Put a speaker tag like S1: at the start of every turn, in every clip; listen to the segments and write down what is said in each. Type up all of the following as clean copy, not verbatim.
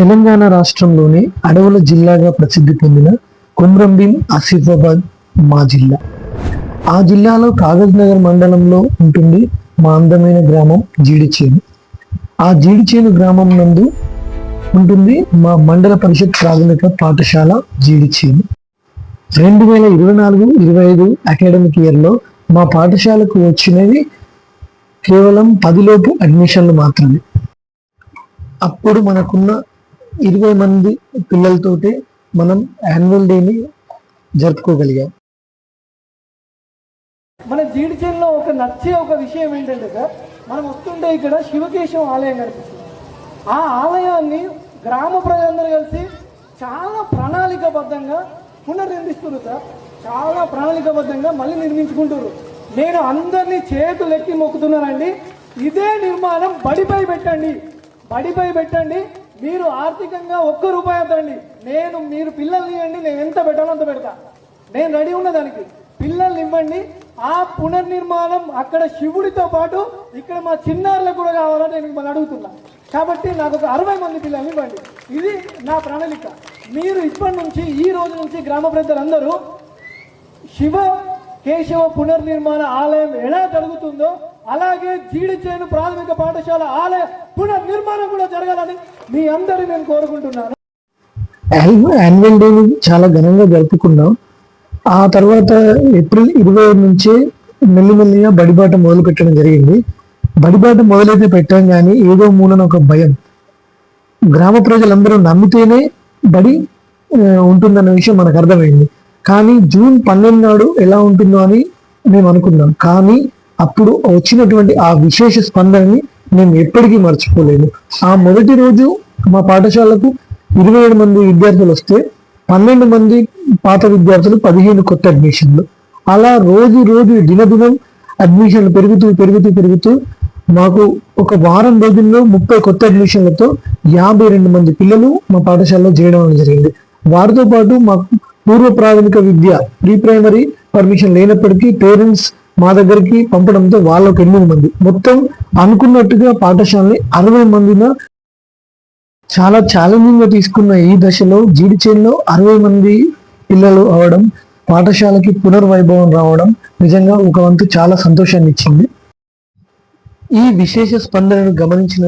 S1: తెలంగాణ రాష్ట్రంలోని అడవుల జిల్లాగా ప్రసిద్ధి పొందిన కొమ్రంభీం ఆసిఫాబాద్ మా జిల్లా. ఆ జిల్లాలో కాగజ్ నగర్ మండలంలో ఉంటుంది మా అందమైన గ్రామం జీడిచేను. ఆ జీడిచేను గ్రామం నందు ఉంటుంది మా మండల పరిషత్ ప్రాథమిక పాఠశాల జీడిచేను. 2024-25 అకాడమిక్ ఇయర్లో మా పాఠశాలకు వచ్చినవి కేవలం 10 లోపు అడ్మిషన్లు మాత్రమే. అప్పుడు మనకున్న 20 మంది పిల్లలతోటే మనం యాన్యువల్ డేని జరుపుకోగలిగాం.
S2: మన జీడిచేనులో నచ్చే ఒక విషయం ఏంటంటే సార్, మనం వస్తుంటే ఇక్కడ శివకేశవ ఆలయం కనిపిస్తుంది. ఆ ఆలయాన్ని గ్రామ ప్రజలందరూ కలిసి చాలా ప్రణాళికాబద్ధంగా పునర్నిర్మిస్తున్నారు సార్. చాలా ప్రణాళికాబద్ధంగా మళ్ళీ నిర్మించుకుంటారు. నేను అందరినీ చేతులెక్కి మొక్కుతున్నానండి, ఇదే నిర్మాణం బడిపై పెట్టండి, బడిపై పెట్టండి. మీరు ఆర్థికంగా 1 రూపాయి అవుతండి. మీరు పిల్లల్ని ఇవ్వండి, నేను ఎంత పెట్టాలో అంత పెడతా. నేను రెడీ ఉన్న దానికి. పిల్లల్ని ఇవ్వండి. ఆ పునర్నిర్మాణం అక్కడ శివుడితో పాటు ఇక్కడ మా చిన్నారులకు కూడా కావాలని నేను మిమ్మల్ని అడుగుతున్నా. కాబట్టి నాకు ఒక 60 మంది పిల్లల్ని ఇవ్వండి. ఇది నా ప్రణాళిక. మీరు ఇప్పటి నుంచి, ఈ రోజు నుంచి గ్రామ ప్రజలందరూ శివ కేశవ పునర్నిర్మాణ ఆలయం ఎలా జరుగుతుందో అలాగే జీడిచేను ప్రాథమిక పాఠశాల ఆలయ పునర్నిర్మాణం కూడా జరగాలని మీ అందరినీ నేను కోరుకుంటున్నాను.
S1: యాన్యువల్ డేని చాలా ఘనంగా జరుపుకున్నాం. ఆ తర్వాత ఏప్రిల్ 25 నుంచే మెల్లిమెల్లిగా బడిబాట మొదలు పెట్టడం జరిగింది. బడిబాట మొదలైతే పెట్టాం కానీ ఏదో మూలన ఒక భయం. గ్రామ ప్రజలందరూ నమ్మితేనే బడి ఉంటుందన్న విషయం మనకు అర్థమైంది. కానీ జూన్ 12 నాడు ఎలా ఉంటుందో అని మేము అనుకున్నాం. కానీ అప్పుడు వచ్చినటువంటి ఆ విశేష స్పందనని మేము ఎప్పటికీ మర్చిపోలేము. ఆ మొదటి రోజు మా పాఠశాలకు 27 మంది విద్యార్థులు వస్తే 12 మంది పాత విద్యార్థులు, 15 కొత్త అడ్మిషన్లు. అలా రోజు దినదినం అడ్మిషన్లు పెరుగుతూ మాకు ఒక వారం రోజుల్లో 30 కొత్త అడ్మిషన్లతో 52 మంది పిల్లలు మా పాఠశాలలో చేయడం జరిగింది. వారితో పాటు మాకు పూర్వ ప్రాథమిక విద్య ప్రీ ప్రైమరీ పర్మిషన్ లేనప్పటికీ పేరెంట్స్ మా దగ్గరికి పంపడంతో వాళ్ళకు 8 మంది, మొత్తం అనుకున్నట్టుగా పాఠశాలని 60 మందిన చాలా ఛాలెంజింగ్ గా తీసుకున్న ఈ దశలో జీడిచేనులో 60 మంది పిల్లలు అవడం, పాఠశాలకి పునర్వైభవం రావడం నిజంగా ఒక వంతు చాలా సంతోషాన్ని ఇచ్చింది. ఈ విశేష స్పందనను గమనించిన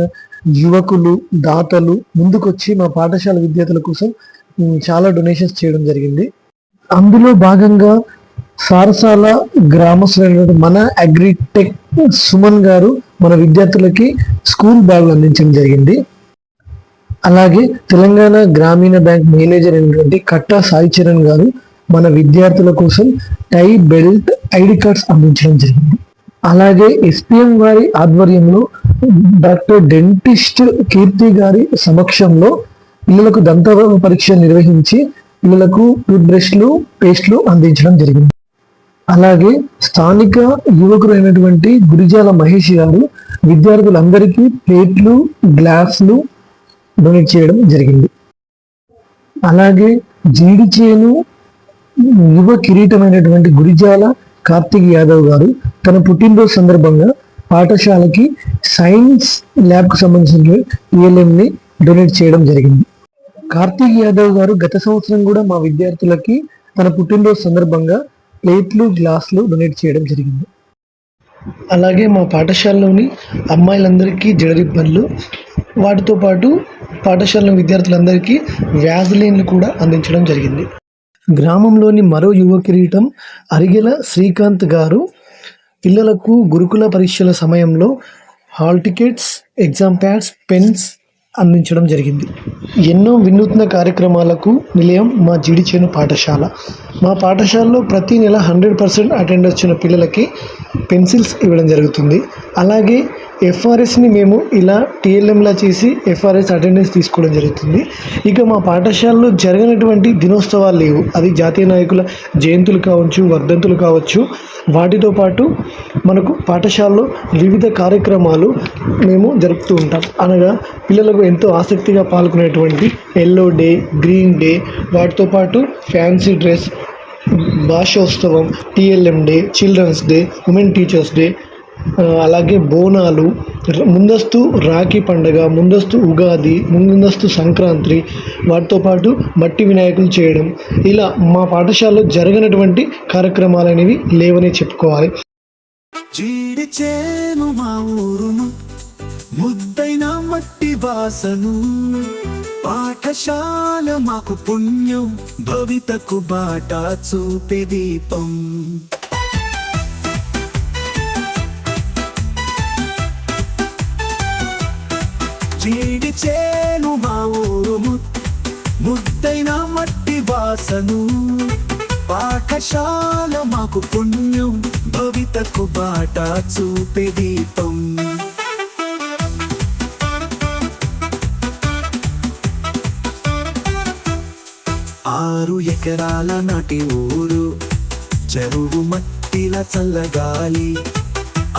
S1: యువకులు, దాతలు ముందుకొచ్చి మా పాఠశాల విద్యార్థుల కోసం చాలా డొనేషన్స్ చేయడం జరిగింది. అందులో భాగంగా సారసాల గ్రామస్తులైన మన అగ్రిటెక్ సుమన్ గారు మన విద్యార్థులకి స్కూల్ బ్యాగులు అందించడం జరిగింది. అలాగే తెలంగాణ గ్రామీణ బ్యాంక్ మేనేజర్ అయినటువంటి కట్టా సాయి చరణ్ గారు మన విద్యార్థుల కోసం టై, బెల్ట్, ఐడి కార్డ్స్ అందించడం జరిగింది. అలాగే ఎస్పీఎం గారి ఆధ్వర్యంలో డాక్టర్ డెంటిస్ట్ కీర్తి గారి సమక్షంలో పిల్లలకు దంత పరీక్ష నిర్వహించి పిల్లలకు టూత్ బ్రష్లు, పేస్ట్లు అందించడం జరిగింది. అలాగే స్థానిక యువకులు అయినటువంటి గురిజాల మహేష్ గారు విద్యార్థులందరికీ ప్లేట్లు, గ్లాసులు డొనేట్ చేయడం జరిగింది. అలాగే జీడిచేను యువ కిరీటమైనటువంటి గురిజాల కార్తిక్ యాదవ్ గారు తన పుట్టినరోజు సందర్భంగా పాఠశాలకి సైన్స్ ల్యాబ్కు సంబంధించిన ELMని డొనేట్ చేయడం జరిగింది. కార్తిక్ యాదవ్ గారు గత సంవత్సరం కూడా మా విద్యార్థులకి తన పుట్టినరోజు సందర్భంగా ప్లేట్లు, గ్లాసులు డొనేట్ చేయడం జరిగింది. అలాగే మా పాఠశాలలోని అమ్మాయిలందరికీ జడరిబ్బన్లు, వాటితో పాటు పాఠశాల విద్యార్థులందరికీ వ్యాజ్లైన్లు కూడా అందించడం జరిగింది. గ్రామంలోని మరో యువ కిరీటం అరిగెల శ్రీకాంత్ గారు పిల్లలకు గురుకుల పరీక్షల సమయంలో hall tickets, exam pads, pens అందించడం జరిగింది. ఎన్నో వినూత్న కార్యక్రమాలకు నిలయం మా జీడిచేను పాఠశాల. మా పాఠశాలలో ప్రతి నెల 100% అటెండెన్స్ వచ్చిన పిల్లలకి పెన్సిల్స్ ఇవ్వడం జరుగుతుంది. అలాగే FRSని మేము ఇలా TLMలా చేసి FRS అటెండెన్స్ తీసుకోవడం జరుగుతుంది. ఇక మా పాఠశాలలో జరగనటువంటి దినోత్సవాలు లేవు. అది జాతీయ నాయకుల జయంతులు కావచ్చు, వర్ధంతులు కావచ్చు. వాటితో పాటు మనకు పాఠశాలలో వివిధ కార్యక్రమాలు మేము జరుపుతూ ఉంటాం. అనగా పిల్లలకు ఎంతో ఆసక్తిగా పాల్గొనేటువంటి ఎల్లో డే, గ్రీన్ డే, వాటితో పాటు ఫ్యాన్సీ డ్రెస్, భాషోత్సవం, TLM day, children's day, women teachers day, అలాగే బోనాలు, ముందస్తు రాఖీ పండగ, ముందస్తు ఉగాది, ముందస్తు సంక్రాంతి, వాటితో పాటు మట్టి వినాయకులు చేయడం, ఇలా మా పాఠశాలలో జరగనటువంటి కార్యక్రమాలు అనేవి లేవనే చెప్పుకోవాలి.
S3: జీడి చేను మా ఊరును, ముద్దైన మట్టి వాసను, పాఠశాల మాకు పుణ్యం, భవితకు బాట చూపే దీపం. జీడి చేను మా ఊరును, ముద్దైన మట్టి వాసను, పాఠశాల మాకు పుణ్యం, భవితకు బాట చూపే దీపం. 6 ఎకరాల నాటి ఊరు, చెరువు మట్టిల చల్లగాలి,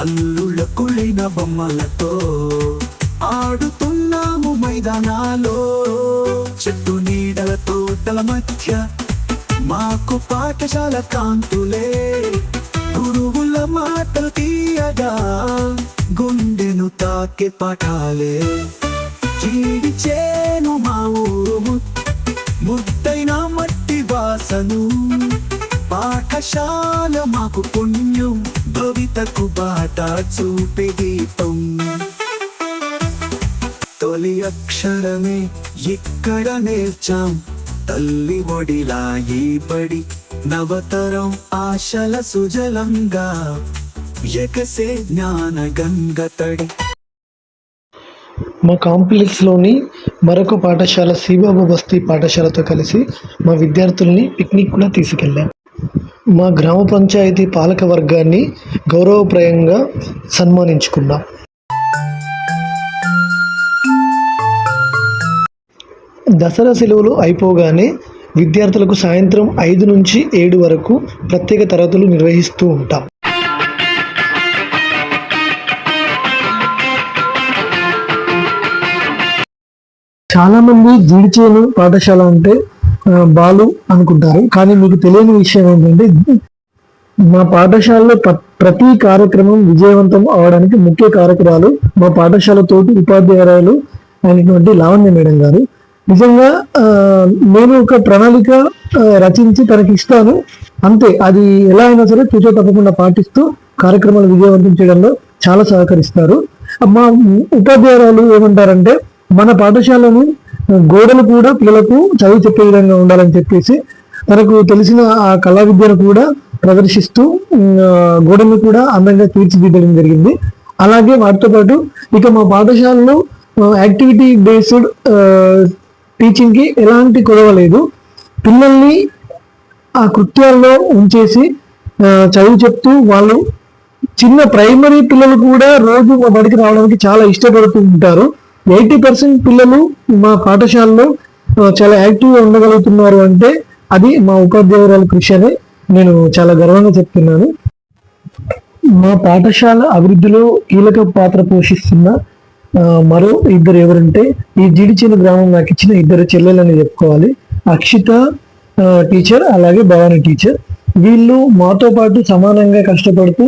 S3: అల్లుళ్ళ కుళ్ళిన బొమ్మలతో ఆడుతున్నాము మైదానాలో. చెట్టు నీడల తోటల మధ్య మాకు పాఠశాల కాంతులే, గురువుల మాటలు తీయగా గుండెను తాకే పాఠాలే. జీడి చేను మా ఊరు, ముద్దైన మట్టి వాసను, పాఠశాల మాకు పుణ్యం, భవితకు బాట చూపే దీపం. తొలి అక్షరమే ఇక్కడ నేర్చాం, తల్లి ఒడిలా ఈ బడి, నవతరం ఆశల సుజలంగా ఎగసే జ్ఞాన గంగ తడి.
S1: మా కాంప్లెక్స్లోని మరొక పాఠశాల శ్రీబాబు బస్తీ పాఠశాలతో కలిసి మా విద్యార్థుల్ని పిక్నిక్ కూడా తీసుకెళ్ళాం. మా గ్రామ పంచాయతీ పాలక వర్గాన్ని గౌరవప్రదంగా సన్మానించుకున్నాం. దసరా సెలవులు అయిపోగానే విద్యార్థులకు సాయంత్రం 5 నుంచి 7 వరకు ప్రత్యేక తరగతులు నిర్వహిస్తూ ఉంటాం. చాలామంది జీడిచేను పాఠశాల అంటే బాలు అనుకుంటారు, కానీ మీకు తెలియని విషయం ఏంటంటే మా పాఠశాలలో ప్రతి కార్యక్రమం విజయవంతం అవడానికి ముఖ్య కారకురాలు మా పాఠశాల తోటి ఉపాధ్యాయురాలు అయినటువంటి లావణ్య మేడం గారు. నిజంగా నేను ఒక ప్రణాళిక రచించి తనకి ఇస్తాను, అంతే, అది ఎలా అయినా సరే తూచో తప్పకుండా పాటిస్తూ కార్యక్రమాలు విజయవంతం చేయడంలో చాలా సహకరిస్తారు. మా ఉపాధ్యాయురాలు ఏమంటారంటే, మన పాఠశాలను గోడలు కూడా పిల్లలకు చదువు చెప్పే విధంగా ఉండాలని చెప్పేసి తనకు తెలిసిన ఆ కళా విద్యను కూడా ప్రదర్శిస్తూ గోడను కూడా అందంగా తీర్చిదిద్దడం జరిగింది. అలాగే వాటితో పాటు ఇక మా పాఠశాలలో యాక్టివిటీ బేస్డ్ టీచింగ్కి ఎలాంటి కొదవ లేదు. పిల్లల్ని ఆ కృత్యాల్లో ఉంచేసి చదువు చెప్తూ, వాళ్ళు చిన్న ప్రైమరీ పిల్లలు కూడా రోజు మా బడికి రావడానికి చాలా ఇష్టపడుతూ ఉంటారు. 80% పిల్లలు మా పాఠశాలలో చాలా యాక్టివ్గా ఉండగలుగుతున్నారు అంటే అది మా ఉపాధ్యాయురాల కృషి అని నేను చాలా గర్వంగా చెప్తున్నాను. మా పాఠశాల అభివృద్ధిలో కీలక పాత్ర పోషిస్తున్న మరో ఇద్దరు ఎవరంటే, ఈ జీడిచేను గ్రామం నాకు ఇచ్చిన 2 చెల్లెలని చెప్పుకోవాలి. అక్షిత టీచర్, అలాగే భవాని టీచర్. వీళ్ళు మాతో పాటు సమానంగా కష్టపడుతూ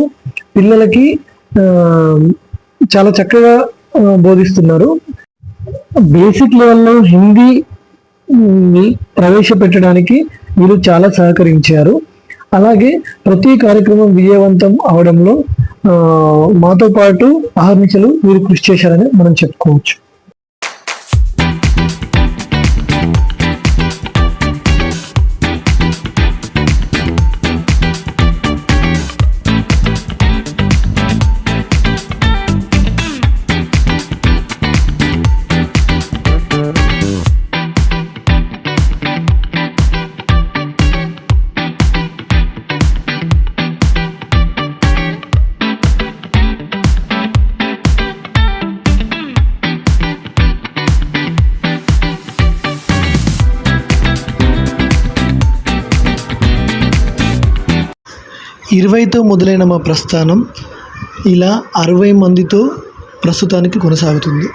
S1: పిల్లలకి చాలా చక్కగా బోధిస్తున్నారు. బేసిక్ లెవెల్లో హిందీ ప్రవేశపెట్టడానికి వీళ్ళు చాలా సహకరించారు. అలాగే ప్రతి కార్యక్రమం విజయవంతం అవడంలో మాతో పాటు అహర్నిశలు వీరు కృషి చేశారని మనం చెప్పుకోవచ్చు. ఇరవైతో మొదలైన మా ప్రస్థానం ఇలా 60 మందితో ప్రస్తుతానికి కొనసాగుతుంది.